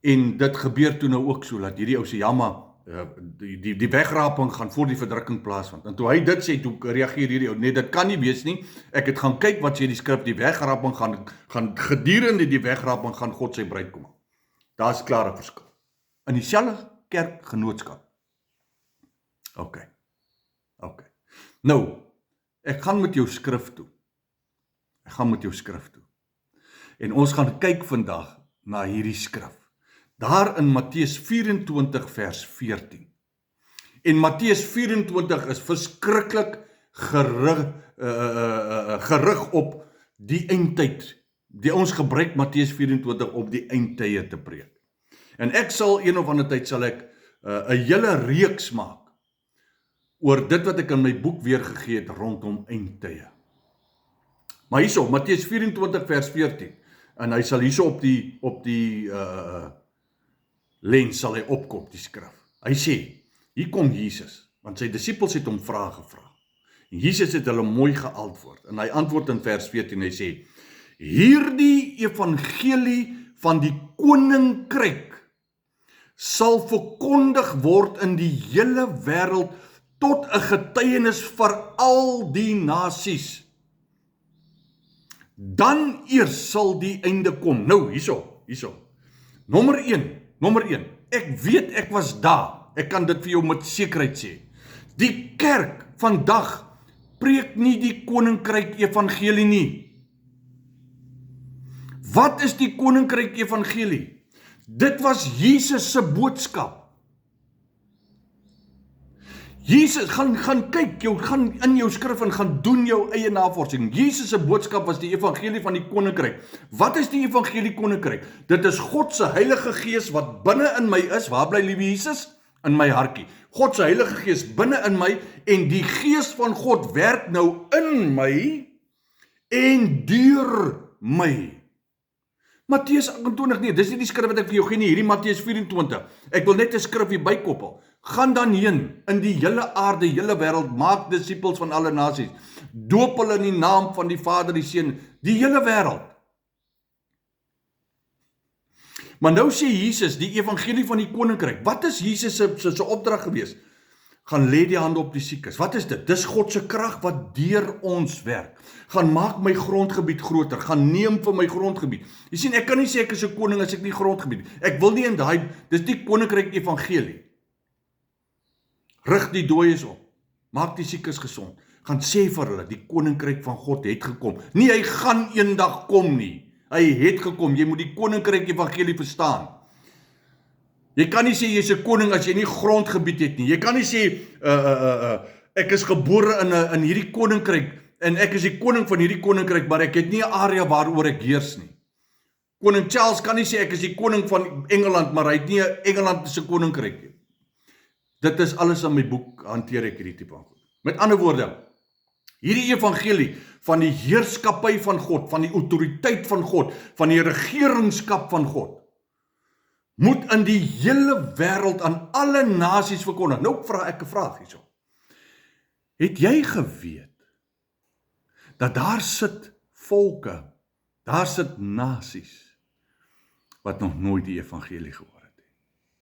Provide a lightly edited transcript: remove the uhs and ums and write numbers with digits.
En dit gebeur toe nou ook so, dat hierdie ou sê, ja maar, die wegraping gaan voor die verdrukking plaasvind. En toe hy dit sê, toe reageer hierdie ou, nee, dit kan nie wees nie, ek het gaan kyk wat sê die skrif, die wegraping gaan gedurende die wegraping gaan God sy bruid kom. Daar is klare verskil. In dieselfde kerkgenootskap. OK. Nou, ek gaan met jou skrif toe. En ons gaan kyk vandag na hierdie skrif. Daar in Matteus 24 vers 14. En Matteus 24 is verskriklik gerig op die eindtyd. Ons gebruik Matteus 24 op die eindtye te preek. En ek sal een of ander tyd sal ek 'n hele reeks maak oor dit wat ek in my boek weergegee het rondom eindtye. Maar hierso, Matteus 24 vers 14, en hy sal hierso op die lens sal hy opkom, die skrif. Hy sê, hier kom Jesus, want sy disippels het hom vrae gevra. En Jesus het hulle mooi geantwoord, en hy antwoord in vers 14, hy sê, hierdie evangelie van die koninkryk sal verkondig word in die hele wêreld tot 'n getuienis vir al die nasies. Dan eers sal die einde kom. Nou, hierso. Nommer 1. Ek weet ek was daar. Ek kan dit vir jou met sekerheid sê. Die kerk vandag preek nie die koninkryk evangelie nie. Wat is die koninkryk evangelie? Dit was Jesus se boodskap. Jesus, gaan kyk, gaan in jou skrif en gaan doen jou eie navorsing. Jesus se boodskap was die evangelie van die koninkryk. Wat is die evangelie koninkryk? Dit is God se Heilige Gees wat binne in my is. Waar bly liewe Jesus? In my hartjie. God se Heilige Gees binne in my, en die Gees van God werk nou in my en deur my. Matteus 28, nee, dis nie die skrif wat ek vir jou gee nie, hierdie Matteus 24. Ek wil net 'n skrif hier bykoppel. Gaan dan heen in die hele aarde, hele wêreld, maak disippels van alle nasies. Doop hulle in die naam van die Vader, die Seun, die hele wêreld. Maar nou sê Jesus, die evangelie van die koninkryk. Wat is Jesus se opdrag gewees? Gaan lê die hande op die siekes. Wat is dit? Dis God se krag wat deur ons werk. Gaan maak my grondgebied groter. Gaan neem vir my grondgebied. Jy sien, ek kan nie sê ek is 'n koning as ek nie grondgebied. Ek wil nie in dis die koninkryk evangelie. Rig die dooies op. Maak die siekes gesond. Gaan sê vir hulle, die koninkryk van God het gekom. Nie hy gaan eendag kom nie. Hy het gekom. Jy moet die koninkryk evangelie verstaan. Jy kan nie sê jy's 'n koning as jy nie grondgebied het nie. Jy kan nie sê ek is gebore in hierdie koninkryk en ek is die koning van hierdie koninkryk, maar ek het nie 'n area waaroor ek heers nie. Koning Charles kan nie sê ek is die koning van Engeland, maar hy het nie 'n Engeland se koninkryk nie. Dit is alles in my boek, hanteer ek hierdie tipe van goed. Met ander woorde, hierdie evangelie van die heerskappy van God, van die autoriteit van God, van die regeringskap van God, moet in die hele wêreld aan alle nasies verkondig. Nou vra ek 'n vraag hierso. Het jy geweet dat daar sit volke, daar sit nasies wat nog nooit die evangelie gehoor het?